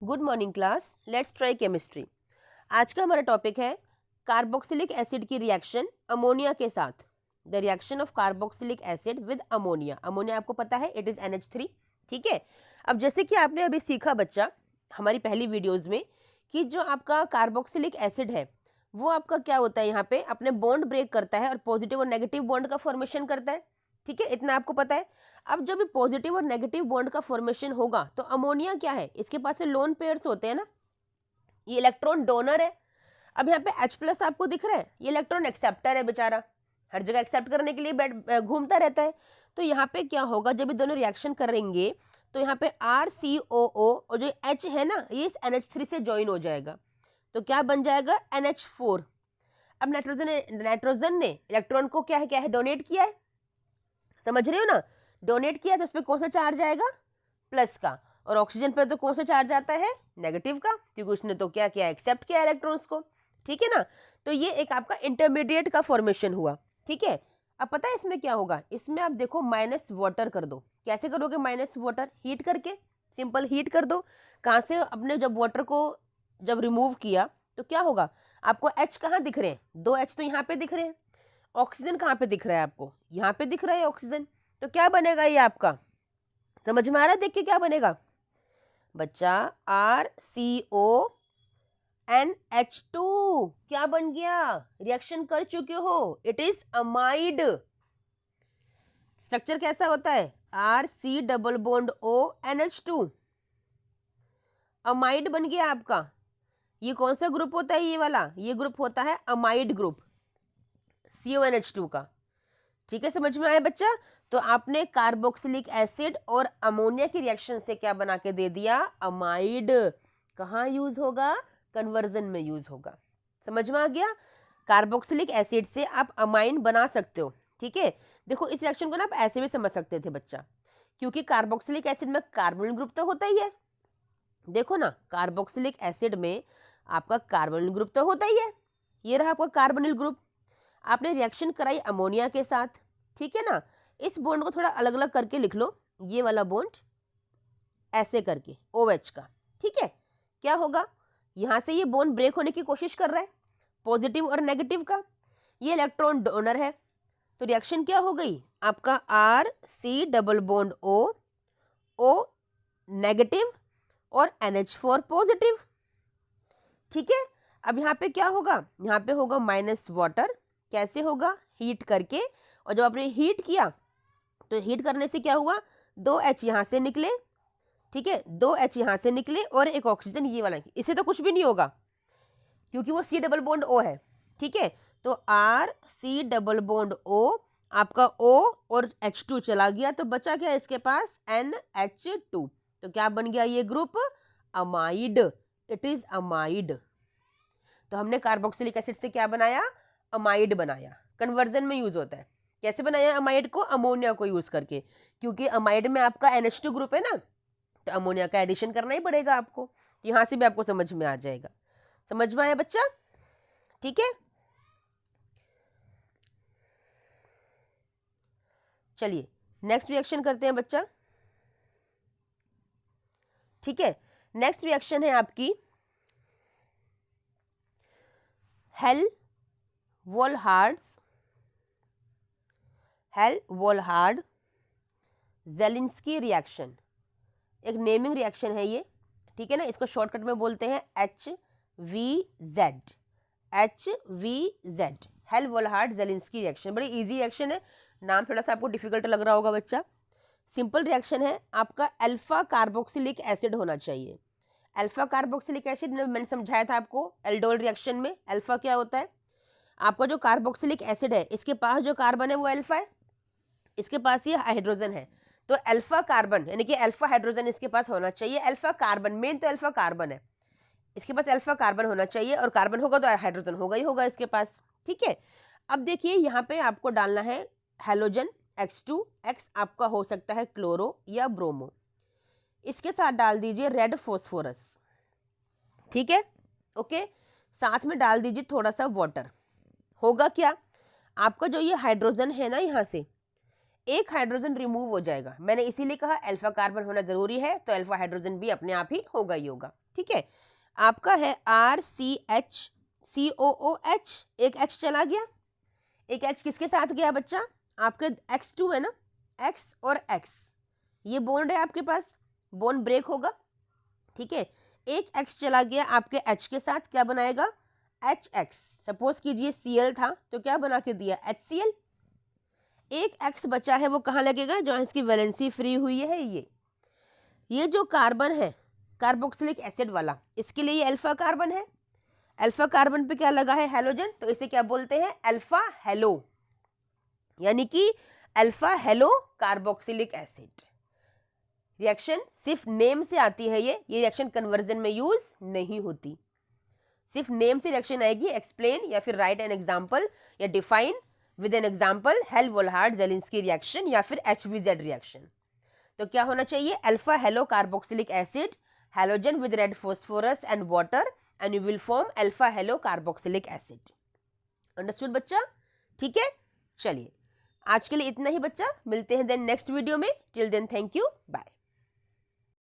Good morning class, let's try chemistry. आज का हमारा टॉपिक है कार्बोक्सिलिक एसिड की रिएक्शन अमोनिया के साथ। The reaction of carboxylic acid with ammonia. Ammonia आपको पता है इट इज NH3। ठीक है। अब जैसे कि आपने अभी सीखा बच्चा हमारी पहली वीडियोस में कि जो आपका कार्बोक्सिलिक एसिड है वो आपका क्या होता है, यहाँ पे अपने बॉन्ड ब्रेक करता है और पॉजिटिव और नेगेटिव बॉन्ड का फॉर्मेशन करता है। ठीक है, इतना आपको पता है। अब जब पॉजिटिव और नेगेटिव बॉन्ड का फॉर्मेशन होगा तो अमोनिया क्या है, इसके पास से लोन पेयर्स होते हैं ना, ये इलेक्ट्रॉन डोनर है। अब यहाँ पे H+ आपको दिख रहा है, ये इलेक्ट्रॉन एक्सेप्टर है, बेचारा हर जगह एक्सेप्ट करने के लिए बैठ घूमता रहता है। तो यहाँ पे क्या होगा, जब ये दोनों रिएक्शन करेंगे तो यहाँ पे RCOO और जो H है ना ये इस NH3 से ज्वाइन हो जाएगा, तो क्या बन जाएगा NH4। अब नाइट्रोजन ने इलेक्ट्रॉन को क्या है डोनेट किया है, समझ रहे हो ना। डोनेट किया तो उसमें कौन सा चार्ज आएगा, प्लस का। और ऑक्सीजन पर तो कौन सा चार्ज आता है, नेगेटिव का, क्योंकि उसने तो क्या किया, एक्सेप्ट किया इलेक्ट्रॉन्स को। ठीक है ना। तो ये एक आपका इंटरमीडिएट का फॉर्मेशन हुआ। ठीक है। अब पता है इसमें क्या होगा, इसमें आप देखो माइनस वाटर कर दो। कैसे करोगे माइनस वाटर, हीट करके, सिंपल हीट कर दो। कहाँ से, अपने जब वाटर को जब रिमूव किया तो क्या होगा, आपको H कहाँ दिख रहे हैं, 2 H तो यहाँ पे दिख रहे हैं। ऑक्सीजन कहाँ पे दिख रहा है आपको, यहाँ पे दिख रहा है ऑक्सीजन। तो क्या बनेगा ये आपका, समझ में आ रहा है, देख के क्या बनेगा बच्चा, RCONH2। क्या बन गया, रिएक्शन कर चुके हो, इट इज अमाइड। स्ट्रक्चर कैसा होता है, RC+O NH2, अमाइड बन गया आपका। ये कौन सा ग्रुप होता है, ये वाला, ये ग्रुप होता है अमाइड ग्रुप, CONH2 का। ठीक है, समझ में आया बच्चा। तो आपने कार्बोक्सिलिक एसिड और अमोनिया की रिएक्शन से क्या बना के दे दिया, अमाइड। कहाँ यूज होगा, कन्वर्जन में यूज होगा। समझ में आ गया। कार्बोक्सिलिक एसिड से आप अमाइन बना सकते हो। ठीक है। देखो इस रिएक्शन को ना आप ऐसे भी समझ सकते थे बच्चा, क्योंकि कार्बोक्सिलिक एसिड में कार्बोनिल ग्रुप तो होता ही है। देखो ना, कार्बोक्सिलिक एसिड में आपका कार्बोनिल ग्रुप तो होता ही है। ये रहा आपका कार्बोनिल ग्रुप। आपने रिएक्शन कराई अमोनिया के साथ। ठीक है ना। इस बॉन्ड को थोड़ा अलग अलग करके लिख लो, ये वाला बॉन्ड ऐसे करके OH का। ठीक है। क्या होगा, यहां से ये बॉन्ड ब्रेक होने की कोशिश कर रहा है, पॉजिटिव और नेगेटिव का। ये इलेक्ट्रॉन डोनर है, तो रिएक्शन क्या हो गई आपका, RC+O नेगेटिव और NH4 पॉजिटिव। ठीक है। अब यहाँ पे क्या होगा, यहाँ पे होगा माइनस वाटर। कैसे होगा, हीट करके। और जब आपने हीट किया तो हीट करने से क्या हुआ, 2H यहाँ से निकले। ठीक है, 2H यहाँ से निकले और एक ऑक्सीजन ये वाला, इसे तो कुछ भी नहीं होगा क्योंकि वो C+O है। ठीक है। तो RC+O आपका O और H2 चला गया, तो बचा क्या इसके पास, NH2। तो क्या बन गया ये group, amide, it is amide. तो हमने कार्बोक्सिलिक एसिड से क्या बनाया, अमाइड बनाया। कन्वर्जन में यूज होता है। कैसे बनाया अमाइड को, अमोनिया को यूज करके, क्योंकि अमाइड में आपका NH2 ग्रुप है ना, तो अमोनिया का एडिशन करना ही पड़ेगा आपको। तो यहां से भी आपको समझ में आ जाएगा। समझ में आया बच्चा। ठीक है, चलिए नेक्स्ट रिएक्शन करते हैं बच्चा। ठीक है, नेक्स्ट रिएक्शन है आपकी हेल वोल्हार्ड जेलिंस्की रिएक्शन। एक नेमिंग रिएक्शन है ये। ठीक है ना, इसको शॉर्टकट में बोलते हैं HVZ। हेल वोल्हार्ड जेलिंस्की रिएक्शन बड़ी इजी रिएक्शन है, नाम थोड़ा सा आपको डिफिकल्ट लग रहा होगा बच्चा। सिंपल रिएक्शन है, आपका अल्फा कार्बोक्सिलिक एसिड होना चाहिए। अल्फा कार्बोक्सिलिक एसिड मैंने समझाया था आपको एल्डोल रिएक्शन में। अल्फा क्या होता है, आपका जो कार्बोक्सिलिक एसिड है इसके पास जो कार्बन है वो अल्फा है, इसके पास ये हाइड्रोजन है। तो अल्फा कार्बन यानी कि अल्फा हाइड्रोजन इसके पास होना चाहिए। अल्फा कार्बन, मेन तो अल्फा कार्बन है, इसके पास अल्फा कार्बन होना चाहिए, और कार्बन होगा तो हाइड्रोजन होगा ही होगा इसके पास। ठीक है। अब देखिए यहाँ पे आपको डालना है हेलोजन X2, X आपका हो सकता है क्लोरो या ब्रोमो। इसके साथ डाल दीजिए रेड फॉस्फोरस। ठीक है, ओके। साथ में डाल दीजिए थोड़ा सा वाटर। होगा क्या, आपका जो ये हाइड्रोजन है ना, यहाँ से एक हाइड्रोजन रिमूव हो जाएगा। मैंने इसीलिए कहा अल्फा कार्बन होना जरूरी है, तो अल्फा हाइड्रोजन भी अपने आप ही होगा ही होगा। ठीक है। आपका है RCHCOOH, एक H चला गया, एक H किसके साथ गया बच्चा, आपके X2 है ना, X और X, ये बॉन्ड है आपके पास, बॉन्ड ब्रेक होगा, ठीक है। एक X चला गया आपके H के साथ, क्या बनाएगा, HX। सपोज कीजिए Cl था तो क्या बना के दिया, HCl। एक X बचा है, वो कहाँ लगेगा, जहाँ इसकी वैलेंसी फ्री हुई है, ये जो कार्बन है कार्बोक्सिलिक एसिड वाला, इसके लिए ये अल्फा कार्बन है, अल्फा कार्बन पे क्या लगा है, हेलोजन, तो इसे क्या बोलते हैं, अल्फा हेलो, यानी कि alpha hello carboxylic acid. Reaction सिर्फ नेम से आती है, ये रिएक्शन कन्वर्जन में यूज नहीं होती, सिर्फ नेम से रिएक्शन आएगी। एक्सप्लेन या फिर राइट एन एग्जांपल या define with an example Helmholtz-Zelensky reaction या फिर HBZ रिएक्शन। तो क्या होना चाहिए, alpha hello carboxylic acid, halogen with red phosphorus and water, and you will form alpha hello carboxylic acid. Understood बच्चा, ठीक है। चलिए आज के लिए इतना ही बच्चा, मिलते हैं देन नेक्स्ट वीडियो में। Till then thank you, bye.